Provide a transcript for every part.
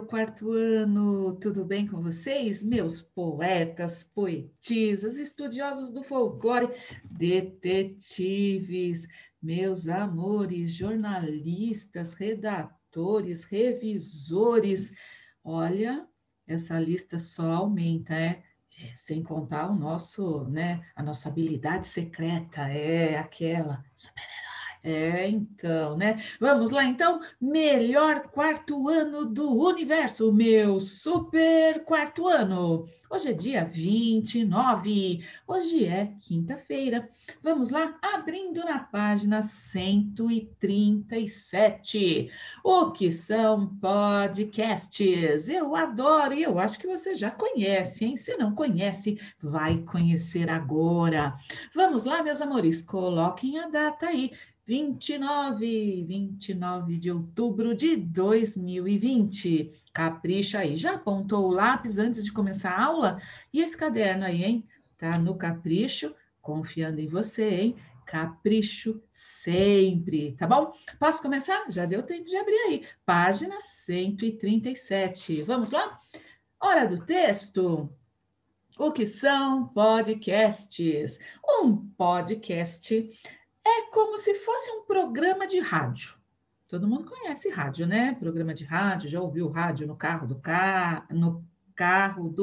quarto ano, tudo bem com vocês? Meus poetas, poetisas, estudiosos do folclore, detetives, meus amores, jornalistas, redatores, revisores. Olha, essa lista só aumenta, sem contar o nosso, né, a nossa habilidade secreta, é aquela. Então, né? Vamos lá, então. Melhor quarto ano do universo, meu super quarto ano. Hoje é dia 29, hoje é quinta-feira. Vamos lá, abrindo na página 137. O que são podcasts? Eu adoro e eu acho que você já conhece, hein? Se não conhece, vai conhecer agora. Vamos lá, meus amores, coloquem a data aí. 29 de outubro de 2020. Capricha aí. Já apontou o lápis antes de começar a aula? E esse caderno aí, hein? Tá no capricho, confiando em você, hein? Capricho sempre, tá bom? Posso começar? Já deu tempo de abrir aí. Página 137. Vamos lá? Hora do texto. O que são podcasts? Um podcast é como se fosse um programa de rádio. Todo mundo conhece rádio, né? Programa de rádio, já ouviu rádio no carro do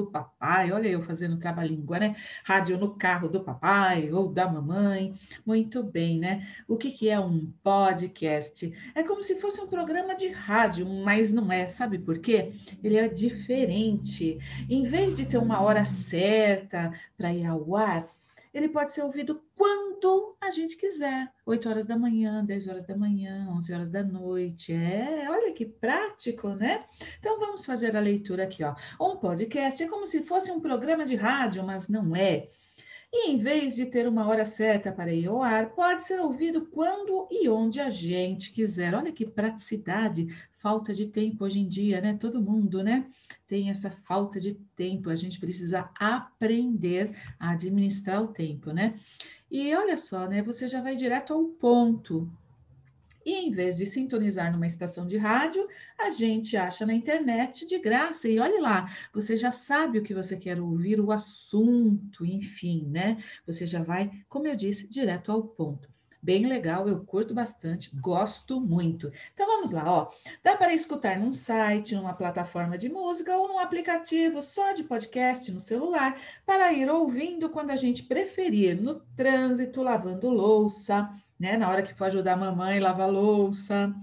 papai. Olha eu fazendo trava-língua, né? Rádio no carro do papai ou da mamãe. Muito bem, né? O que que é um podcast? É como se fosse um programa de rádio, mas não é. Sabe por quê? Ele é diferente. Em vez de ter uma hora certa para ir ao ar, ele pode ser ouvido quando a gente quiser. 8 horas da manhã, 10 horas da manhã, 11 horas da noite. Olha que prático, né? Então vamos fazer a leitura aqui, ó. Um podcast é como se fosse um programa de rádio, mas não é. E em vez de ter uma hora certa para ir ao ar, pode ser ouvido quando e onde a gente quiser. Olha que praticidade, falta de tempo hoje em dia, né? Todo mundo, né? Tem essa falta de tempo. A gente precisa aprender a administrar o tempo, né? E olha só, né? Você já vai direto ao ponto. E em vez de sintonizar numa estação de rádio, a gente acha na internet de graça. E olhe lá, você já sabe o que você quer ouvir, o assunto, enfim, né? Você já vai, como eu disse, direto ao ponto. Bem legal, eu curto bastante, gosto muito. Então vamos lá, ó. Dá para escutar num site, numa plataforma de música ou num aplicativo só de podcast no celular, para ir ouvindo quando a gente preferir, no trânsito, lavando louça, né? Na hora que for ajudar a mamãe, lavar louça,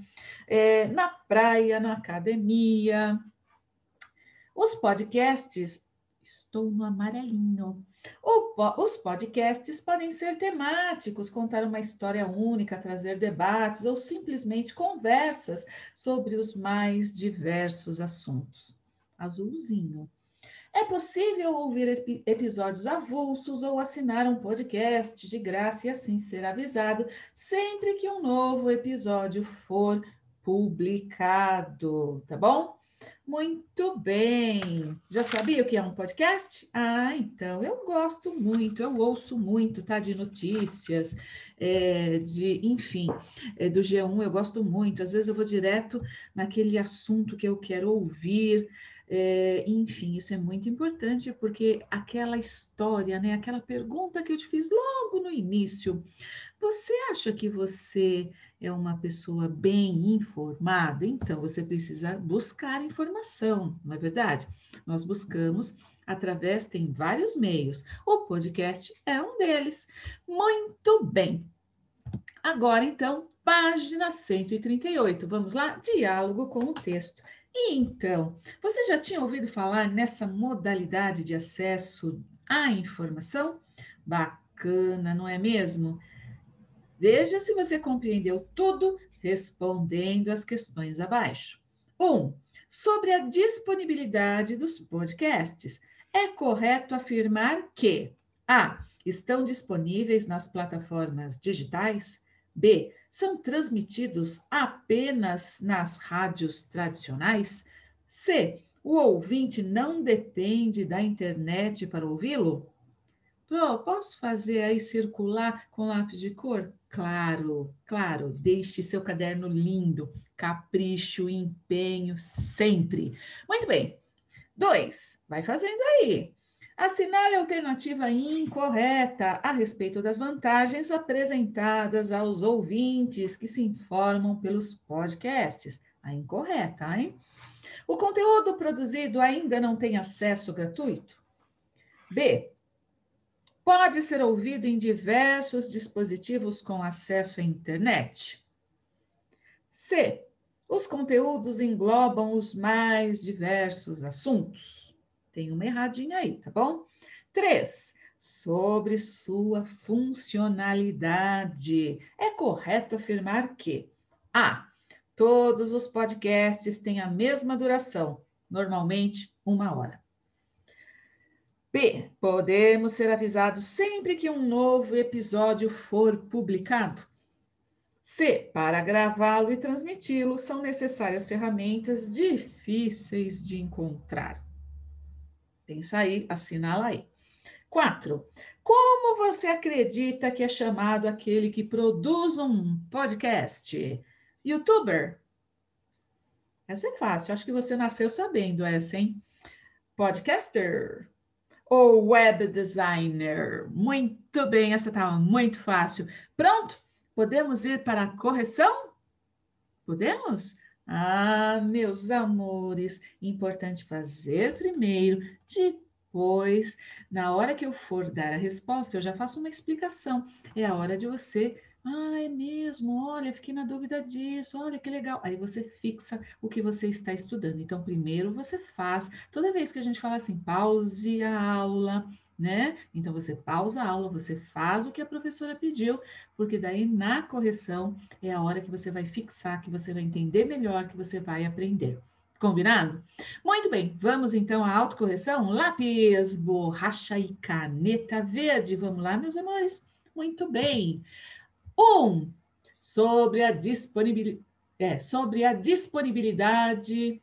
na praia, na academia. Os podcasts, estou no amarelinho. Os podcasts podem ser temáticos, contar uma história única, trazer debates ou simplesmente conversas sobre os mais diversos assuntos. Azulzinho. É possível ouvir episódios avulsos ou assinar um podcast de graça e assim ser avisado sempre que um novo episódio for publicado, tá bom? Muito bem. Já sabia o que é um podcast? Ah, então eu gosto muito, eu ouço muito, tá? De notícias, enfim, do G1 eu gosto muito. Às vezes eu vou direto naquele assunto que eu quero ouvir. Enfim, isso é muito importante porque aquela história, né? Aquela pergunta que eu te fiz logo no início. Você acha que você é uma pessoa bem informada? Então, você precisa buscar informação, não é verdade? Nós buscamos através, tem vários meios. O podcast é um deles. Muito bem. Agora, então, página 138. Vamos lá? Diálogo com o texto. E então, você já tinha ouvido falar nessa modalidade de acesso à informação? Bacana, não é mesmo? Veja se você compreendeu tudo respondendo as questões abaixo. 1. Sobre a disponibilidade dos podcasts. É correto afirmar que A. Estão disponíveis nas plataformas digitais? B. São transmitidos apenas nas rádios tradicionais? C. O ouvinte não depende da internet para ouvi-lo? Pro, posso fazer aí circular com lápis de cor? Claro, claro, deixe seu caderno lindo. capricho, empenho, sempre. Muito bem. 2, vai fazendo aí. Assinale a alternativa incorreta a respeito das vantagens apresentadas aos ouvintes que se informam pelos podcasts. A incorreta, hein? O conteúdo produzido ainda não tem acesso gratuito? B. Pode ser ouvido em diversos dispositivos com acesso à internet? C. Os conteúdos englobam os mais diversos assuntos. Tem uma erradinha aí, tá bom? 3. Sobre sua funcionalidade. É correto afirmar que A. Todos os podcasts têm a mesma duração, normalmente 1 hora. B. Podemos ser avisados sempre que um novo episódio for publicado. C. Para gravá-lo e transmiti-lo são necessárias ferramentas difíceis de encontrar. Pensa aí, assinala aí. 4. Como você acredita que é chamado aquele que produz um podcast? YouTuber? Essa é fácil, acho que você nasceu sabendo essa, hein? Podcaster ou web designer? Muito bem, essa estava muito fácil. Pronto? Podemos ir para a correção? Podemos? Ah, meus amores, importante fazer primeiro, depois, na hora que eu for dar a resposta, eu já faço uma explicação. É a hora de você, é mesmo, olha, fiquei na dúvida disso, olha que legal. Aí você fixa o que você está estudando. Então, primeiro você faz, toda vez que a gente fala assim, pause a aula, né? Então, você pausa a aula, você faz o que a professora pediu, porque daí na correção é a hora que você vai fixar, que você vai entender melhor, que você vai aprender. Combinado? Muito bem, vamos então à autocorreção? Lápis, borracha e caneta verde. Vamos lá, meus amores? Muito bem. 1. Sobre a disponibilidade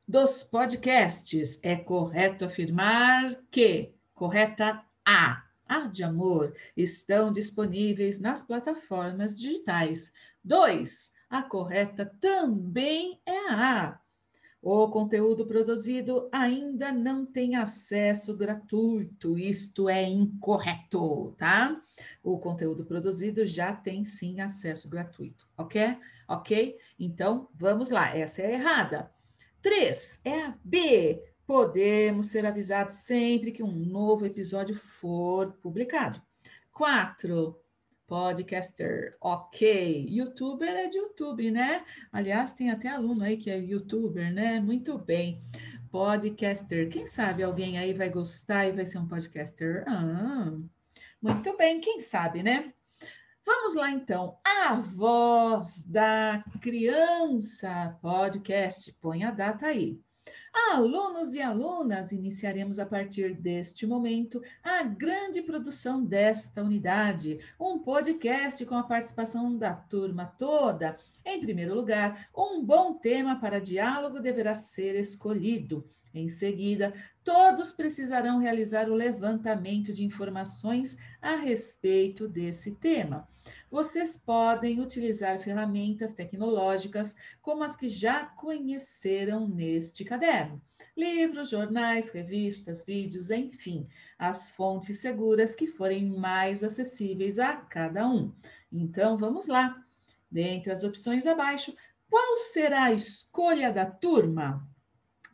dos podcasts. É correto afirmar que, correta A de amor, estão disponíveis nas plataformas digitais. 2. A correta também é a. O conteúdo produzido ainda não tem acesso gratuito. Isto é incorreto, tá? O conteúdo produzido já tem sim acesso gratuito, ok? Ok? Então, vamos lá. Essa é a errada. 3 é a B. Podemos ser avisados sempre que um novo episódio for publicado. 4. Podcaster, ok. YouTuber é de YouTube, né? Aliás, tem até aluno aí que é YouTuber, né? Muito bem. Podcaster, quem sabe alguém aí vai gostar e vai ser um podcaster? Muito bem, quem sabe, né? Vamos lá, então. A voz da criança, podcast. Põe a data aí. Alunos e alunas, iniciaremos a partir deste momento a grande produção desta unidade, um podcast com a participação da turma toda. Em primeiro lugar, um bom tema para diálogo deverá ser escolhido. Em seguida, todos precisarão realizar o levantamento de informações a respeito desse tema. Vocês podem utilizar ferramentas tecnológicas como as que já conheceram neste caderno. Livros, jornais, revistas, vídeos, enfim, as fontes seguras que forem mais acessíveis a cada um. Então, vamos lá. Dentre as opções abaixo, qual será a escolha da turma?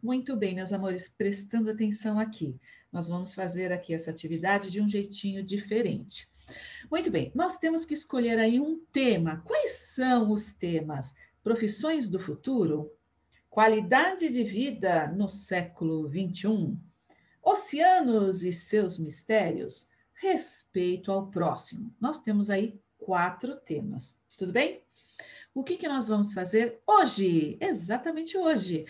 Muito bem, meus amores, prestando atenção aqui. Nós vamos fazer aqui essa atividade de um jeitinho diferente. Muito bem, nós temos que escolher aí um tema. Quais são os temas? Profissões do futuro? Qualidade de vida no século XXI? Oceanos e seus mistérios? Respeito ao próximo. Nós temos aí 4 temas, tudo bem? O que nós vamos fazer hoje? Exatamente hoje.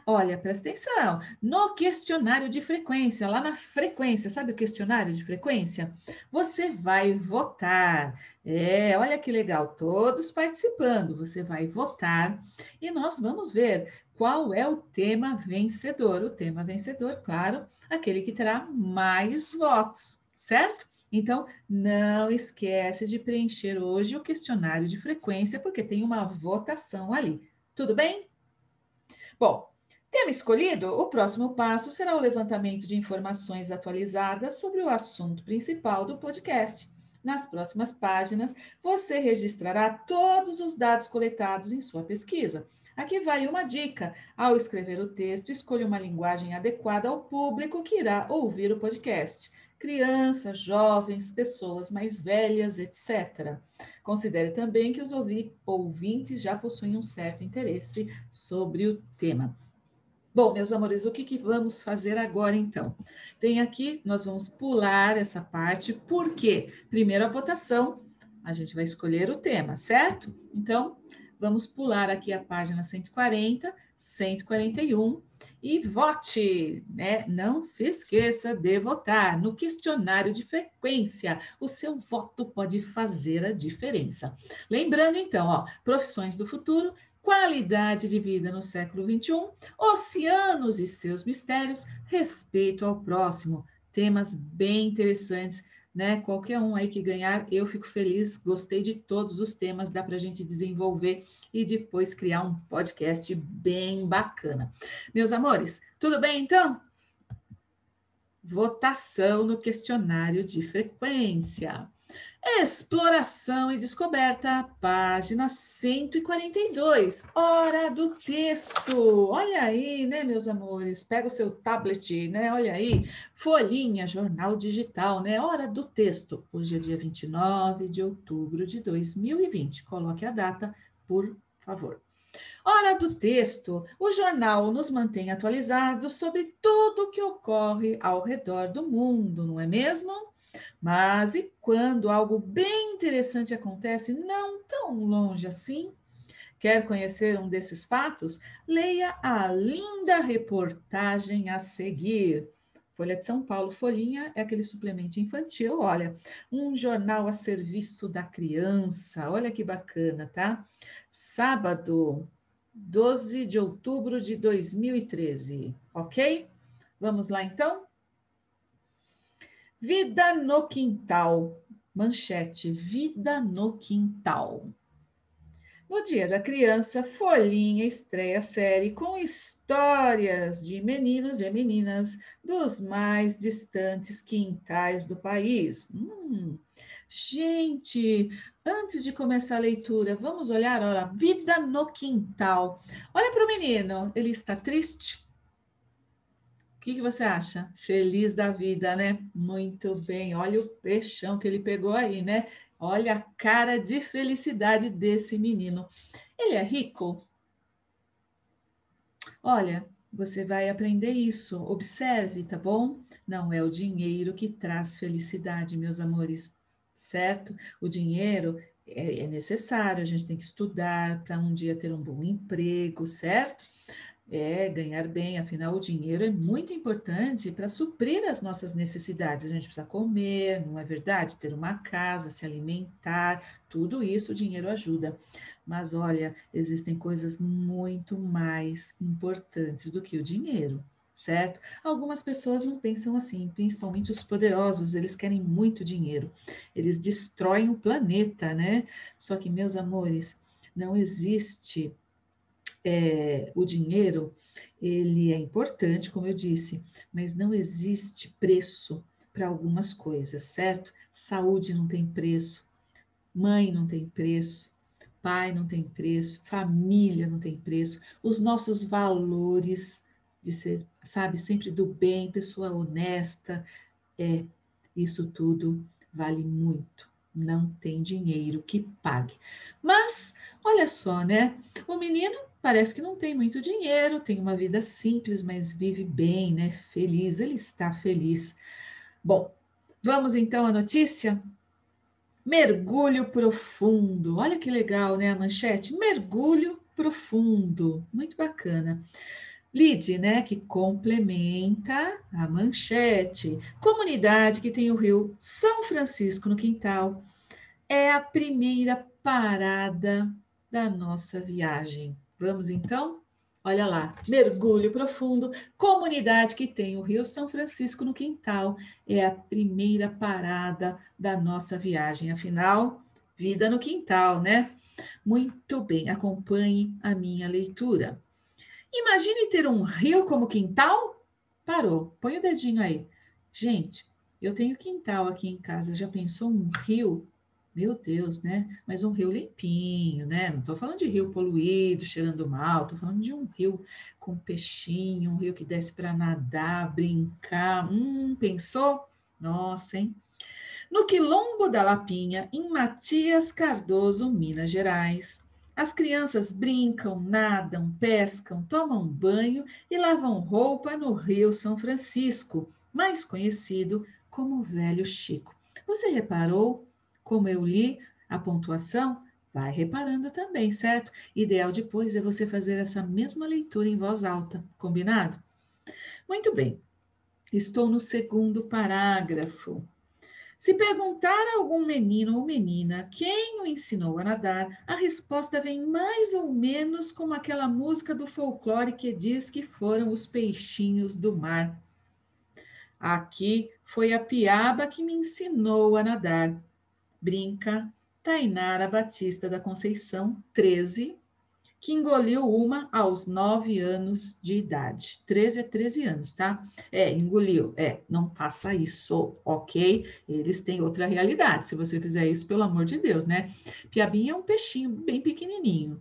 Olha, presta atenção, no questionário de frequência, lá na frequência, sabe o questionário de frequência? Você vai votar. Olha que legal, todos participando. Você vai votar e nós vamos ver qual é o tema vencedor. O tema vencedor, claro, aquele que terá mais votos, certo? Então, não esquece de preencher hoje o questionário de frequência, porque tem uma votação ali. Tudo bem? Bom, tema escolhido, o próximo passo será o levantamento de informações atualizadas sobre o assunto principal do podcast. Nas próximas páginas, você registrará todos os dados coletados em sua pesquisa. Aqui vai uma dica: ao escrever o texto, escolha uma linguagem adequada ao público que irá ouvir o podcast. Crianças, jovens, pessoas mais velhas, etc. Considere também que os ouvintes já possuem um certo interesse sobre o tema. Bom, meus amores, o que vamos fazer agora então? Tem aqui, nós vamos pular essa parte, porque primeiro a votação, a gente vai escolher o tema, certo? Então, vamos pular aqui a página 140, 141 e vote, né? Não se esqueça de votar no questionário de frequência. O seu voto pode fazer a diferença. Lembrando então, ó, profissões do futuro, qualidade de vida no século XXI, oceanos e seus mistérios, respeito ao próximo. Temas bem interessantes, né? Qualquer um aí que ganhar, eu fico feliz. Gostei de todos os temas, dá para a gente desenvolver e depois criar um podcast bem bacana. Meus amores, tudo bem então? Votação no questionário de frequência. Exploração e descoberta, página 142, hora do texto. Olha aí, né, meus amores? Pega o seu tablet, né? Olha aí, folhinha, jornal digital, né? Hora do texto. Hoje é dia 29 de outubro de 2020. Coloque a data, por favor. Hora do texto. O jornal nos mantém atualizados sobre tudo o que ocorre ao redor do mundo, não é mesmo? Mas e quando algo bem interessante acontece, não tão longe assim? Quer conhecer um desses fatos? Leia a linda reportagem a seguir. Folha de São Paulo, Folhinha é aquele suplemento infantil, olha, um jornal a serviço da criança, olha que bacana, tá? Sábado, 12 de outubro de 2013, ok? Vamos lá então? Vida no Quintal. Manchete: Vida no Quintal. No Dia da Criança, Folhinha estreia a série com histórias de meninos e meninas dos mais distantes quintais do país. Gente, antes de começar a leitura, vamos olhar, olha, Vida no Quintal. Olha para o menino, ele está triste? O que você acha? Feliz da vida, né? Muito bem. Olha o peixão que ele pegou aí, né? Olha a cara de felicidade desse menino. Ele é rico? Olha, você vai aprender isso. Observe, tá bom? Não é o dinheiro que traz felicidade, meus amores, certo? O dinheiro é necessário, a gente tem que estudar para um dia ter um bom emprego, certo? Ganhar bem, afinal, o dinheiro é muito importante para suprir as nossas necessidades. A gente precisa comer, não é verdade? Ter uma casa, se alimentar, tudo isso o dinheiro ajuda. Mas olha, existem coisas muito mais importantes do que o dinheiro, certo? Algumas pessoas não pensam assim, principalmente os poderosos, eles querem muito dinheiro, eles destroem o planeta, né? Só que, meus amores, não existe o dinheiro, ele é importante, como eu disse, mas não existe preço para algumas coisas, certo? Saúde não tem preço, mãe não tem preço, pai não tem preço, família não tem preço, os nossos valores de ser, sabe, sempre do bem, pessoa honesta, isso tudo vale muito. Não tem dinheiro que pague. Mas, olha só, né? O menino parece que não tem muito dinheiro, tem uma vida simples, mas vive bem, né? Feliz, ele está feliz. Bom, vamos então à notícia? Mergulho profundo. Olha que legal, né? A manchete. Mergulho profundo. Muito bacana. Lide, né, que complementa a manchete. Comunidade que tem o rio São Francisco no quintal é a primeira parada da nossa viagem. Vamos então? Olha lá, mergulho profundo, comunidade que tem o Rio São Francisco no quintal. É a primeira parada da nossa viagem. Afinal, vida no quintal, né? Muito bem, acompanhe a minha leitura. Imagine ter um rio como quintal? Parou, põe o dedinho aí. Gente, eu tenho quintal aqui em casa. Já pensou um rio? Meu Deus, né? Mas um rio limpinho, né? Não estou falando de rio poluído, cheirando mal. Estou falando de um rio com peixinho, um rio que desce para nadar, brincar. Pensou? Nossa, hein? No Quilombo da Lapinha, em Matias Cardoso, Minas Gerais. As crianças brincam, nadam, pescam, tomam banho e lavam roupa no Rio São Francisco, mais conhecido como Velho Chico. Você reparou como eu li a pontuação? Vai reparando também, certo? Ideal depois é você fazer essa mesma leitura em voz alta, combinado? Muito bem, estou no segundo parágrafo. Se perguntar a algum menino ou menina quem o ensinou a nadar, a resposta vem mais ou menos como aquela música do folclore que diz que foram os peixinhos do mar. Aqui foi a piaba que me ensinou a nadar. Brinca Tainara Batista da Conceição, 13, que engoliu uma aos 9 anos de idade. 13 é 13 anos, tá? Engoliu. Não faça isso, ok? Eles têm outra realidade. Se você fizer isso, pelo amor de Deus, né? Piabinha é um peixinho bem pequenininho,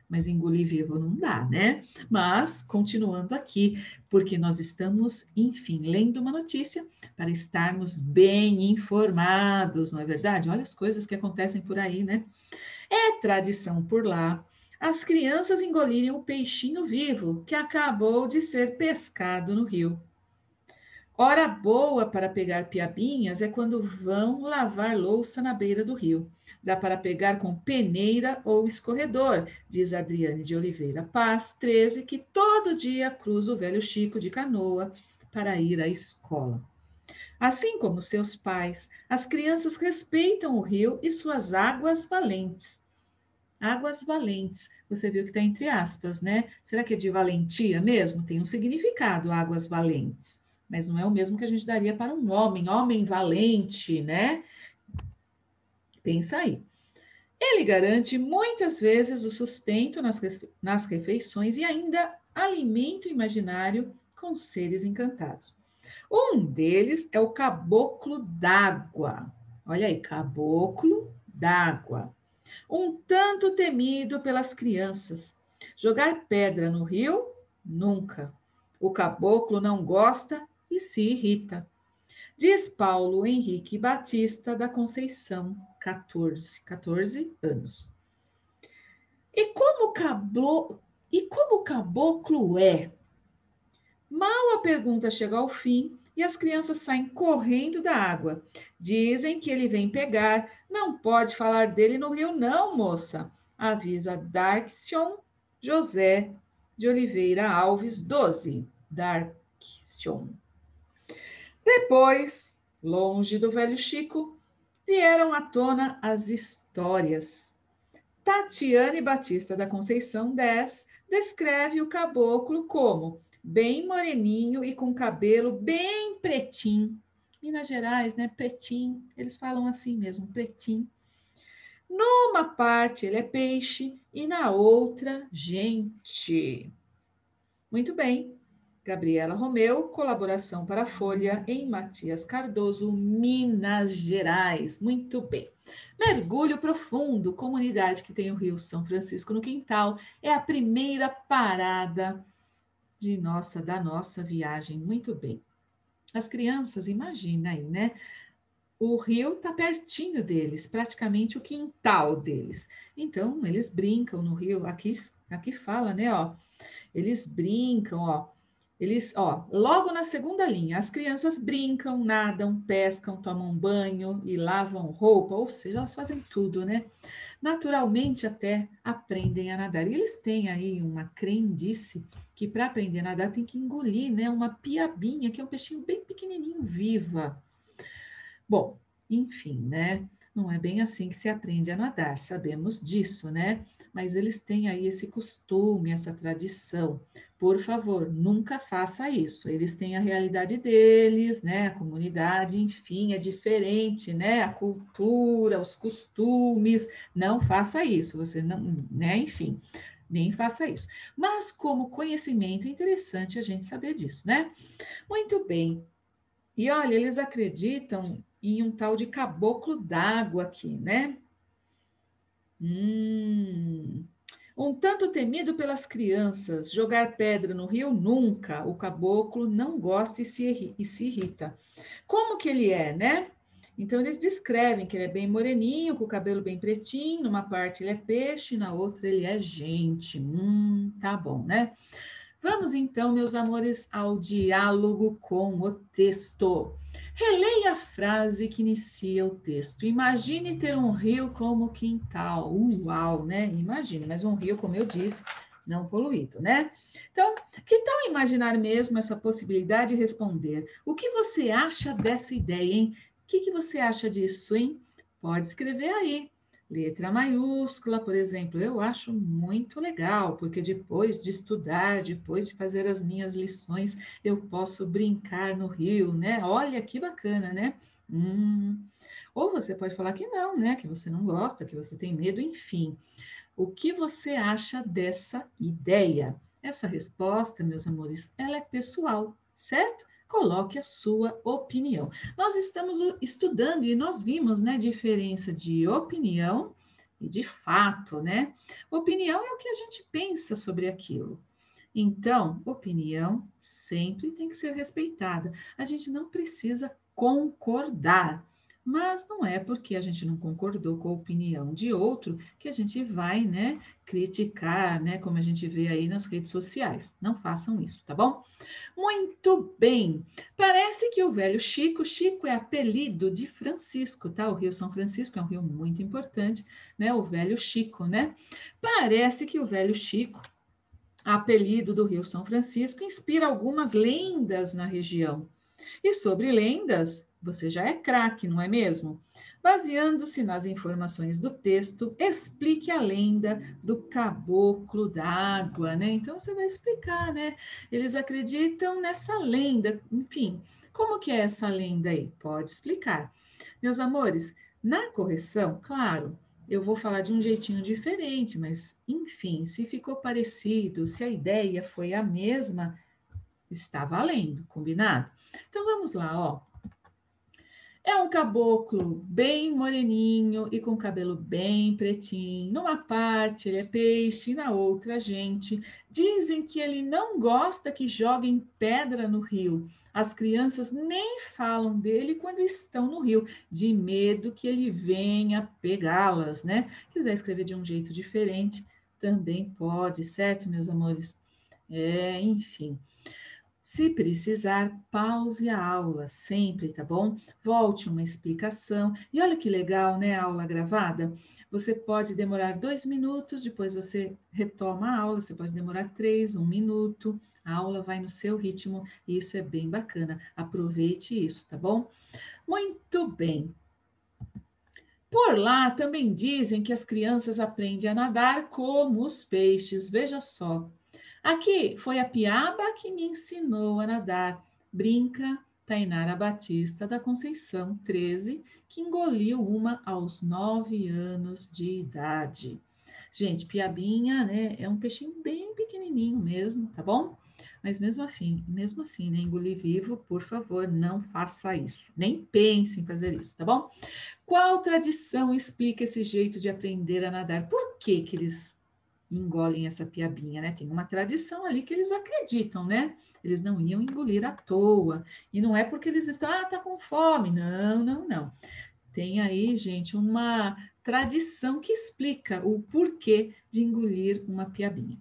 mas engolir vivo não dá, né? Mas, continuando aqui, porque nós estamos, enfim, lendo uma notícia para estarmos bem informados, não é verdade? Olha as coisas que acontecem por aí, né? É tradição por lá as crianças engolirem o peixinho vivo que acabou de ser pescado no rio. Hora boa para pegar piabinhas é quando vão lavar louça na beira do rio. Dá para pegar com peneira ou escorredor, diz Adriane de Oliveira Paz, 13, que todo dia cruza o velho Chico de canoa para ir à escola. Assim como seus pais, as crianças respeitam o rio e suas águas valentes. Águas valentes. Você viu que está entre aspas, né? Será que é de valentia mesmo? Tem um significado, águas valentes. Mas não é o mesmo que a gente daria para um homem valente, né? Pensa aí. Ele garante muitas vezes o sustento nas refeições e ainda alimento imaginário com seres encantados. Um deles é o caboclo d'água. Olha aí, caboclo d'água. Um tanto temido pelas crianças. Jogar pedra no rio? Nunca. O caboclo não gosta e se irrita. Diz Paulo Henrique Batista da Conceição, 14 anos. E como o caboclo é? Mal a pergunta chega ao fim e as crianças saem correndo da água. Dizem que ele vem pegar. Não pode falar dele no rio, não, moça, avisa Darkson José de Oliveira Alves, 12. Darkson. Depois, longe do velho Chico, vieram à tona as histórias. Tatiane Batista da Conceição 10 descreve o caboclo como bem moreninho e com cabelo bem pretinho. Minas Gerais, né? Pretinho. Eles falam assim mesmo, pretinho. Numa parte ele é peixe e na outra gente. Muito bem. Gabriela Romeu, colaboração para a Folha em Matias Cardoso, Minas Gerais. Muito bem. Mergulho profundo, comunidade que tem o Rio São Francisco no quintal, é a primeira parada da nossa viagem. Muito bem. As crianças, imagina aí, né? O rio está pertinho deles, praticamente o quintal deles. Então, eles brincam no rio. Aqui fala, né? Ó, eles brincam, ó. Logo na segunda linha, as crianças brincam, nadam, pescam, tomam banho e lavam roupa, ou seja, elas fazem tudo, né? Naturalmente até aprendem a nadar. E eles têm aí uma crendice que para aprender a nadar tem que engolir, né? Uma piabinha, que é um peixinho bem pequenininho, viva. Bom, enfim, né? Não é bem assim que se aprende a nadar, sabemos disso, né? mas eles têm aí esse costume, essa tradição. Por favor, nunca faça isso. Eles têm a realidade deles, né? A comunidade, enfim, é diferente, né? A cultura, os costumes. Não faça isso. Você não, né? Enfim, nem faça isso. Mas como conhecimento, é interessante a gente saber disso, né? Muito bem. E olha, eles acreditam em um tal de caboclo d'água aqui, né? Hum, um tanto temido pelas crianças, jogar pedra no rio nunca. O caboclo não gosta e se irrita. Como que ele é, né? Então eles descrevem que ele é bem moreninho, com o cabelo bem pretinho, numa parte ele é peixe, na outra ele é gente. Tá bom, né? Vamos então, meus amores, ao diálogo com o texto. Releia a frase que inicia o texto. Imagine ter um rio como quintal. Uau, né? Imagine, mas um rio, como eu disse, não poluído, né? Então, que tal imaginar mesmo essa possibilidade e responder? O que você acha dessa ideia, hein? O que você acha disso, hein? Pode escrever aí. Letra maiúscula, por exemplo, eu acho muito legal, porque depois de estudar, depois de fazer as minhas lições, eu posso brincar no rio, né? Olha que bacana, né? Hum. Ou você pode falar que não, né? Que você não gosta, que você tem medo, enfim. O que você acha dessa ideia? Essa resposta, meus amores, ela é pessoal, certo? Coloque a sua opinião. Nós estamos estudando e nós vimos, né, diferença de opinião e de fato, né? Opinião é o que a gente pensa sobre aquilo. Então, opinião sempre tem que ser respeitada. A gente não precisa concordar, mas não é porque a gente não concordou com a opinião de outro que a gente vai, né, criticar, né, como a gente vê aí nas redes sociais. Não façam isso, tá bom? Muito bem. Parece que o velho Chico, Chico é apelido de Francisco, tá? O Rio São Francisco é um rio muito importante, né? O velho Chico, né? Parece que o velho Chico, apelido do Rio São Francisco, inspira algumas lendas na região. E sobre lendas, você já é craque, não é mesmo? Baseando-se nas informações do texto, explique a lenda do caboclo d'água, né? Então você vai explicar, né? Eles acreditam nessa lenda, enfim. Como que é essa lenda aí? Pode explicar. Meus amores, na correção, claro, eu vou falar de um jeitinho diferente, mas enfim, se ficou parecido, se a ideia foi a mesma, está valendo, combinado? Então vamos lá, ó. É um caboclo bem moreninho e com cabelo bem pretinho. Numa parte ele é peixe e na outra gente. Dizem que ele não gosta que joguem pedra no rio. As crianças nem falam dele quando estão no rio, de medo que ele venha pegá-las, né? Quiser escrever de um jeito diferente, também pode, certo, meus amores? Enfim. Se precisar, pause a aula sempre, tá bom? Volte uma explicação. E olha que legal, né? A aula gravada. Você pode demorar 2 minutos, depois você retoma a aula. Você pode demorar 3, 1 minuto. A aula vai no seu ritmo e isso é bem bacana. Aproveite isso, tá bom? Muito bem. Por lá também dizem que as crianças aprendem a nadar como os peixes. Veja só. Aqui foi a Piaba que me ensinou a nadar. Brinca Tainara Batista da Conceição, 13, que engoliu uma aos 9 anos de idade. Gente, piabinha, né, é um peixinho bem pequenininho mesmo, tá bom? Mas mesmo assim, né, engolir vivo, por favor, não faça isso. Nem pense em fazer isso, tá bom? Qual tradição explica esse jeito de aprender a nadar? Por que que eles engolem essa piabinha, né? Tem uma tradição ali que eles acreditam, né? Eles não iam engolir à toa. E não é porque eles estão, tá com fome. Não, não, não. Tem aí, gente, uma tradição que explica o porquê de engolir uma piabinha.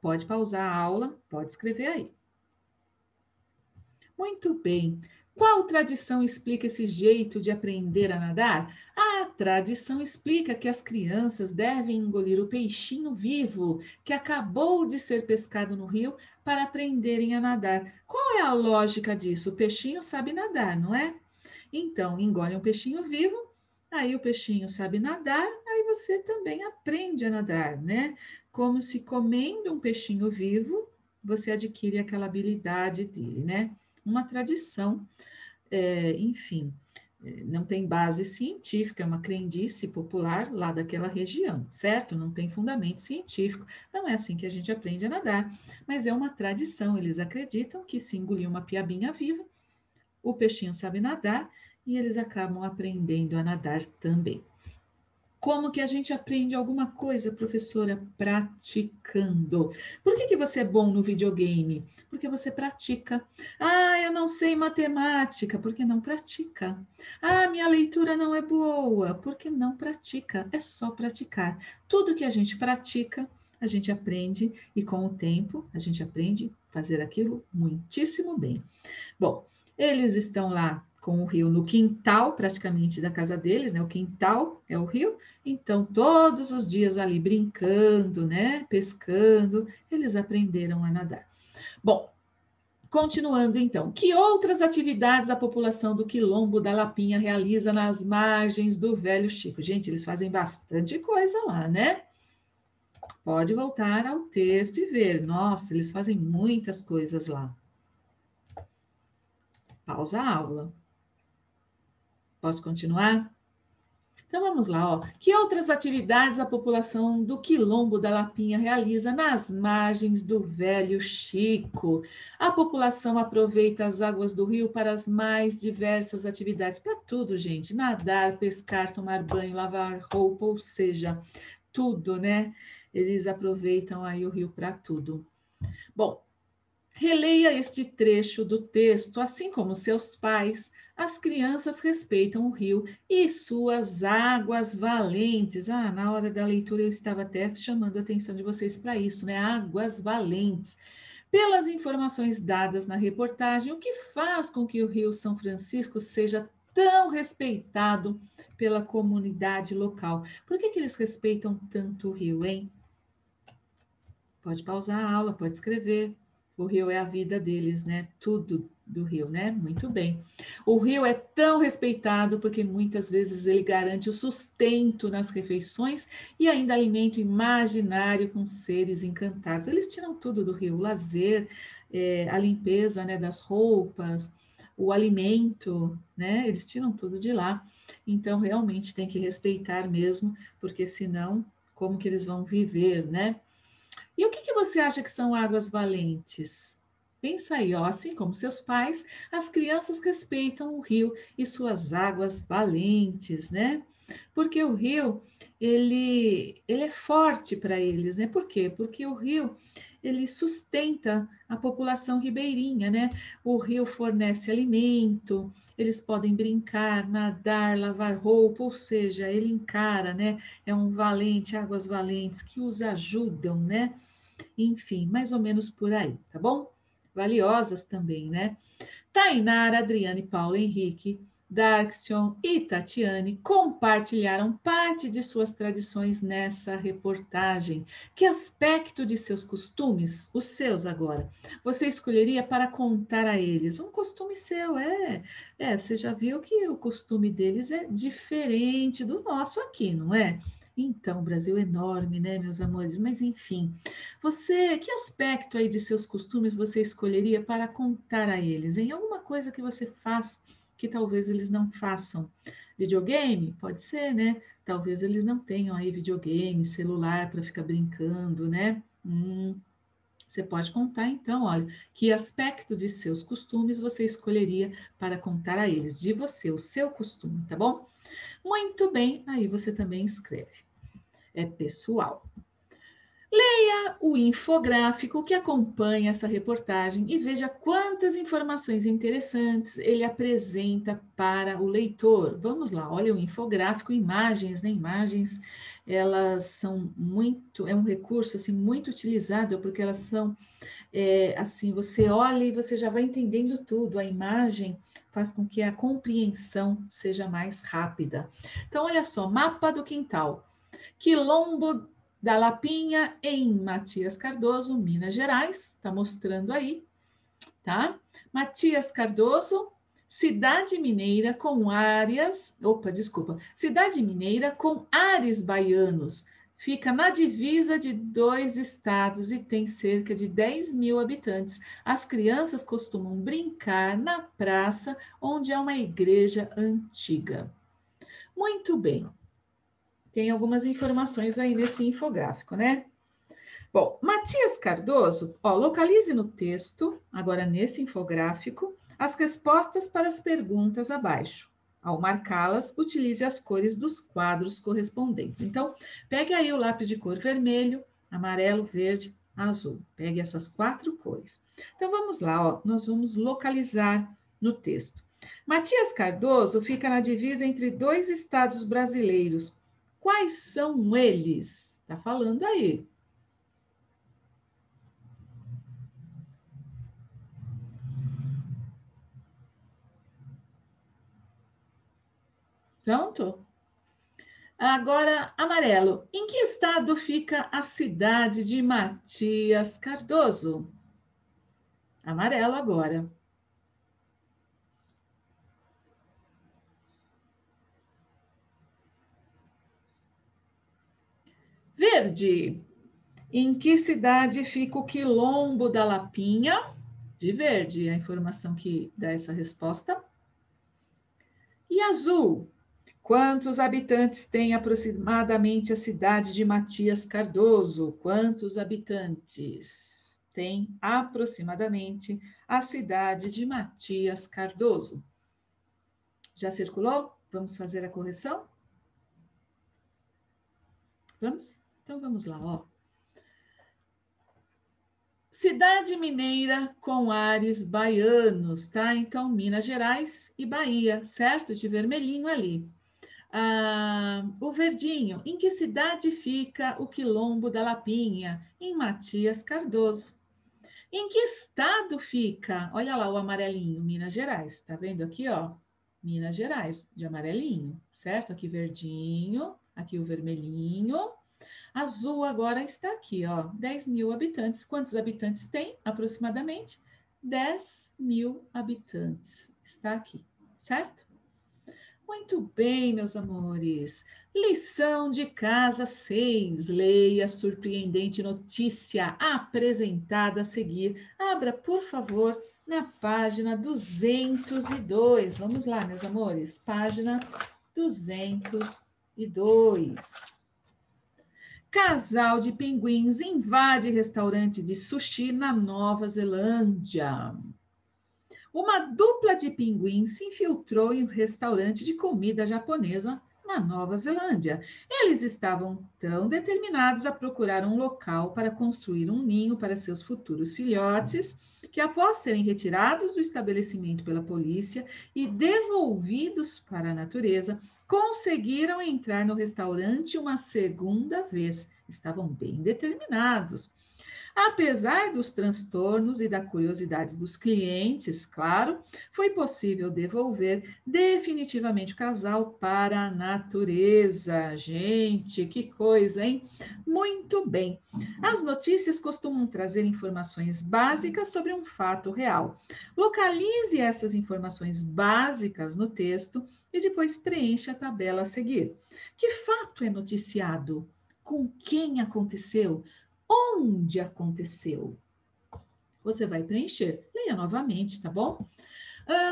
Pode pausar a aula, pode escrever aí. Muito bem. Qual tradição explica esse jeito de aprender a nadar? A tradição explica que as crianças devem engolir o peixinho vivo que acabou de ser pescado no rio para aprenderem a nadar. Qual é a lógica disso? O peixinho sabe nadar, não é? Então, engole um peixinho vivo, aí o peixinho sabe nadar, aí você também aprende a nadar, né? Como se comendo um peixinho vivo, você adquire aquela habilidade dele, né? Uma tradição, enfim, não tem base científica, é uma crendice popular lá daquela região, certo? Não tem fundamento científico, não é assim que a gente aprende a nadar, mas é uma tradição, eles acreditam que se engolir uma piabinha viva, o peixinho sabe nadar e eles acabam aprendendo a nadar também. Como que a gente aprende alguma coisa, professora? Praticando. Por que você é bom no videogame? Porque você pratica. Ah, eu não sei matemática. Porque não pratica. Ah, minha leitura não é boa. Porque não pratica. É só praticar. Tudo que a gente pratica, a gente aprende. E com o tempo, a gente aprende a fazer aquilo muitíssimo bem. Bom, eles estão lá com o rio no quintal, praticamente, da casa deles, né? O quintal é o rio, então todos os dias ali brincando, né? Pescando, eles aprenderam a nadar. Bom, continuando então, que outras atividades a população do Quilombo da Lapinha realiza nas margens do Velho Chico? Gente, eles fazem bastante coisa lá, né? Pode voltar ao texto e ver. Nossa, eles fazem muitas coisas lá. Pausa a aula. Posso continuar? Então vamos lá, ó. Que outras atividades a população do Quilombo da Lapinha realiza nas margens do Velho Chico? A população aproveita as águas do rio para as mais diversas atividades, para tudo, gente. Nadar, pescar, tomar banho, lavar roupa, ou seja, tudo, né? Eles aproveitam aí o rio para tudo. Bom, releia este trecho do texto, assim como seus pais, as crianças respeitam o rio e suas águas valentes. Ah, na hora da leitura eu estava até chamando a atenção de vocês para isso, né? Águas valentes. Pelas informações dadas na reportagem, o que faz com que o Rio São Francisco seja tão respeitado pela comunidade local? Por que eles respeitam tanto o rio, hein? Pode pausar a aula, pode escrever. O rio é a vida deles, né? Tudo do rio, né? Muito bem. O rio é tão respeitado porque muitas vezes ele garante o sustento nas refeições e ainda alimenta o imaginário com seres encantados. Eles tiram tudo do rio, o lazer, a limpeza, né, das roupas, o alimento, né? Eles tiram tudo de lá. Então, realmente tem que respeitar mesmo, porque senão, como que eles vão viver, né? E o que você acha que são águas valentes? Pensa aí, ó, assim como seus pais, as crianças respeitam o rio e suas águas valentes, né? Porque o rio, ele é forte para eles, né? Por quê? Porque o rio, ele sustenta a população ribeirinha, né? O rio fornece alimento, eles podem brincar, nadar, lavar roupa, ou seja, ele encara, né? É um valente, águas valentes que os ajudam, né? Enfim, mais ou menos por aí, tá bom? Valiosas também, né? Tainara, Adriane, Paulo Henrique, Darksion e Tatiane compartilharam parte de suas tradições nessa reportagem. Que aspecto de seus costumes, os seus agora, você escolheria para contar a eles? Um costume seu, você já viu que o costume deles é diferente do nosso aqui, não é? Então, o Brasil é enorme, né, meus amores? Mas enfim, que aspecto aí de seus costumes você escolheria para contar a eles? Em alguma coisa que você faz que talvez eles não façam? Videogame? Pode ser, né? Talvez eles não tenham aí videogame, celular para ficar brincando, né? Você pode contar então, olha, que aspecto de seus costumes você escolheria para contar a eles, de você, o seu costume, tá bom? Muito bem, aí você também escreve. É pessoal. Leia o infográfico que acompanha essa reportagem e veja quantas informações interessantes ele apresenta para o leitor. Vamos lá, olha o infográfico, imagens, né? Imagens, elas são muito, é um recurso assim muito utilizado porque elas são assim, você olha e você já vai entendendo tudo. A imagem faz com que a compreensão seja mais rápida. Então, olha só, mapa do quintal. Quilombo da Lapinha, em Matias Cardoso, Minas Gerais, está mostrando aí, tá? Matias Cardoso, cidade mineira com áreas... Opa, desculpa. Cidade mineira com ares baianos. Fica na divisa de 2 estados e tem cerca de 10 mil habitantes. As crianças costumam brincar na praça, onde há uma igreja antiga. Muito bem. Tem algumas informações aí nesse infográfico, né? Bom, Matias Cardoso, ó, localize no texto, agora nesse infográfico, as respostas para as perguntas abaixo. Ao marcá-las, utilize as cores dos quadros correspondentes. Então, pegue aí o lápis de cor vermelho, amarelo, verde, azul. Pegue essas 4 cores. Então, vamos lá, ó, nós vamos localizar no texto. Matias Cardoso fica na divisa entre 2 estados brasileiros. Quais são eles? Tá falando aí. Pronto? Agora, amarelo. Em que estado fica a cidade de Matias Cardoso? Amarelo agora. Verde. Em que cidade fica o Quilombo da Lapinha? De verde, a informação que dá essa resposta. E azul. Quantos habitantes tem aproximadamente a cidade de Matias Cardoso? Quantos habitantes tem aproximadamente a cidade de Matias Cardoso? Já circulou? Vamos fazer a correção? Vamos? Então vamos lá, ó. Cidade mineira com ares baianos, tá? Então, Minas Gerais e Bahia, certo? De vermelhinho ali. O verdinho, em que cidade fica o Quilombo da Lapinha? Em Matias Cardoso. Em que estado fica? Olha lá o amarelinho, Minas Gerais. Tá vendo aqui, ó? Minas Gerais, de amarelinho, certo? Aqui verdinho, aqui o vermelhinho. Azul agora está aqui, ó, 10 mil habitantes. Quantos habitantes tem, aproximadamente? 10 mil habitantes. Está aqui, certo? Muito bem, meus amores. Lição de casa 6. Leia a surpreendente notícia apresentada a seguir. Abra, por favor, na página 202. Vamos lá, meus amores. Página 202. Casal de pinguins invade restaurante de sushi na Nova Zelândia. Uma dupla de pinguins se infiltrou em um restaurante de comida japonesa na Nova Zelândia. Eles estavam tão determinados a procurar um local para construir um ninho para seus futuros filhotes, que após serem retirados do estabelecimento pela polícia e devolvidos para a natureza, conseguiram entrar no restaurante uma segunda vez. Estavam bem determinados. Apesar dos transtornos e da curiosidade dos clientes, claro, foi possível devolver definitivamente o casal para a natureza. Gente, que coisa, hein? Muito bem. As notícias costumam trazer informações básicas sobre um fato real. Localize essas informações básicas no texto e depois preencha a tabela a seguir. Que fato é noticiado? Com quem aconteceu? Onde aconteceu? Você vai preencher. Leia novamente, tá bom?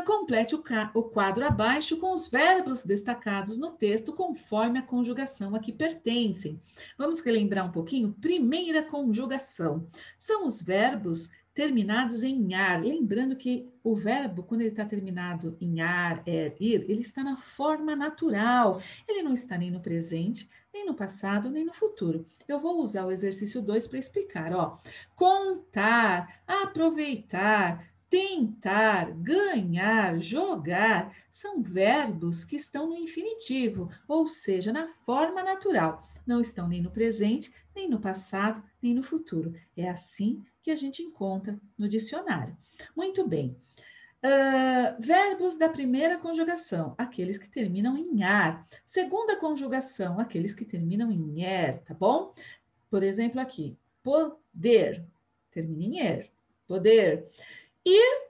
Complete o quadro abaixo com os verbos destacados no texto conforme a conjugação a que pertencem. Vamos relembrar um pouquinho? Primeira conjugação. São os verbos terminados em ar. Lembrando que o verbo, quando ele está terminado em ar, ir, ele está na forma natural. Ele não está nem no presente, nem no passado, nem no futuro. Eu vou usar o exercício 2 para explicar. Ó. Contar, aproveitar, tentar, ganhar, jogar, são verbos que estão no infinitivo, ou seja, na forma natural. Não estão nem no presente, nem no passado, nem no futuro. É assim que a gente encontra no dicionário. Muito bem. Verbos da primeira conjugação, aqueles que terminam em ar. Segunda conjugação, aqueles que terminam em er, tá bom? Por exemplo, aqui, poder, termina em er. Poder.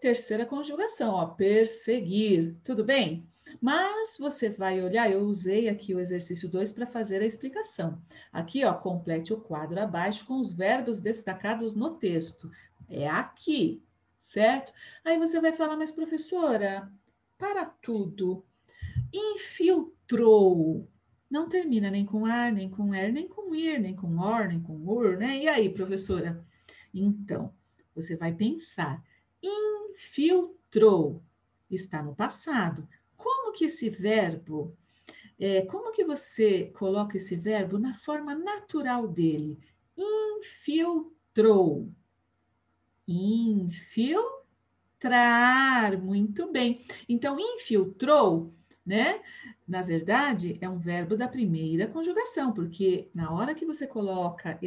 Terceira conjugação, ó, perseguir, tudo bem? Mas você vai olhar, eu usei aqui o exercício 2 para fazer a explicação. Aqui, ó, complete o quadro abaixo com os verbos destacados no texto. É aqui, certo? Aí você vai falar, mas professora, para tudo, infiltrou. Não termina nem com ar, nem com er, nem com ir, nem com or, nem com ur, né? E aí, professora? Então, você vai pensar, infiltrou, está no passado. Como que esse verbo, como que você coloca esse verbo na forma natural dele? Infiltrou. Infiltrar, muito bem. Então, infiltrou, né? Na verdade, é um verbo da primeira conjugação, porque na hora que você coloca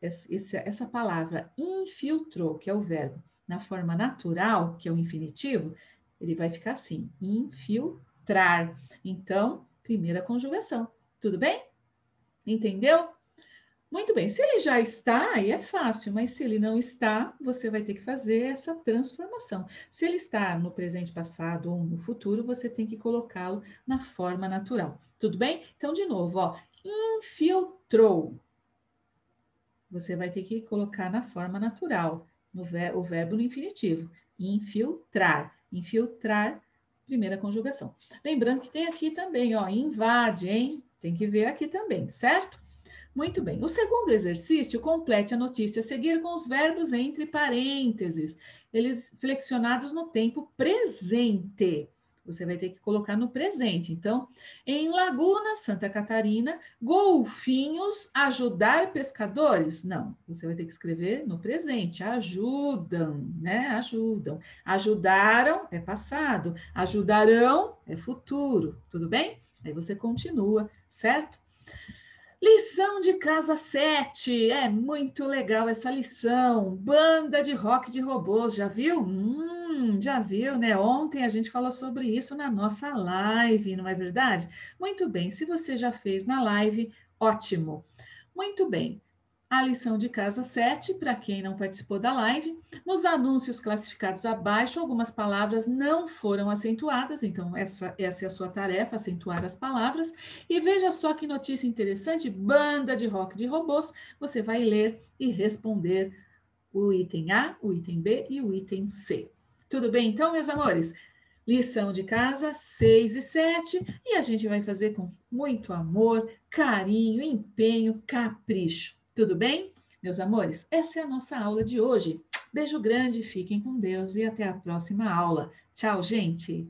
essa palavra infiltrou, que é o verbo, na forma natural, que é o infinitivo, ele vai ficar assim: infiltrar. Então, primeira conjugação. Tudo bem? Entendeu? Muito bem, se ele já está, aí é fácil, mas se ele não está, você vai ter que fazer essa transformação. Se ele está no presente passado ou no futuro, você tem que colocá-lo na forma natural. Tudo bem? Então, de novo, ó, infiltrou. Você vai ter que colocar na forma natural, o verbo no infinitivo. Infiltrar. Infiltrar, primeira conjugação. Lembrando que tem aqui também, ó, invade, hein? Tem que ver aqui também, certo? Muito bem. O segundo exercício, complete a notícia a seguir com os verbos entre parênteses, eles flexionados no tempo presente. Você vai ter que colocar no presente. Então, em Laguna, Santa Catarina, golfinhos ajudar pescadores? Não, você vai ter que escrever no presente. Ajudam, né? Ajudam. Ajudaram é passado. Ajudarão é futuro. Tudo bem? Aí você continua, certo? Lição de casa 7. É muito legal essa lição. Banda de rock de robôs, já viu? Já viu, né? Ontem a gente falou sobre isso na nossa live, não é verdade? Muito bem, se você já fez na live, ótimo. Muito bem. A lição de casa 7, para quem não participou da live, nos anúncios classificados abaixo, algumas palavras não foram acentuadas, então essa é a sua tarefa, acentuar as palavras. E veja só que notícia interessante, banda de rock de robôs, você vai ler e responder o item A, o item B e o item C. Tudo bem então, meus amores? Lição de casa 6 e 7, e a gente vai fazer com muito amor, carinho, empenho, capricho. Tudo bem? Meus amores, essa é a nossa aula de hoje. Beijo grande, fiquem com Deus e até a próxima aula. Tchau, gente!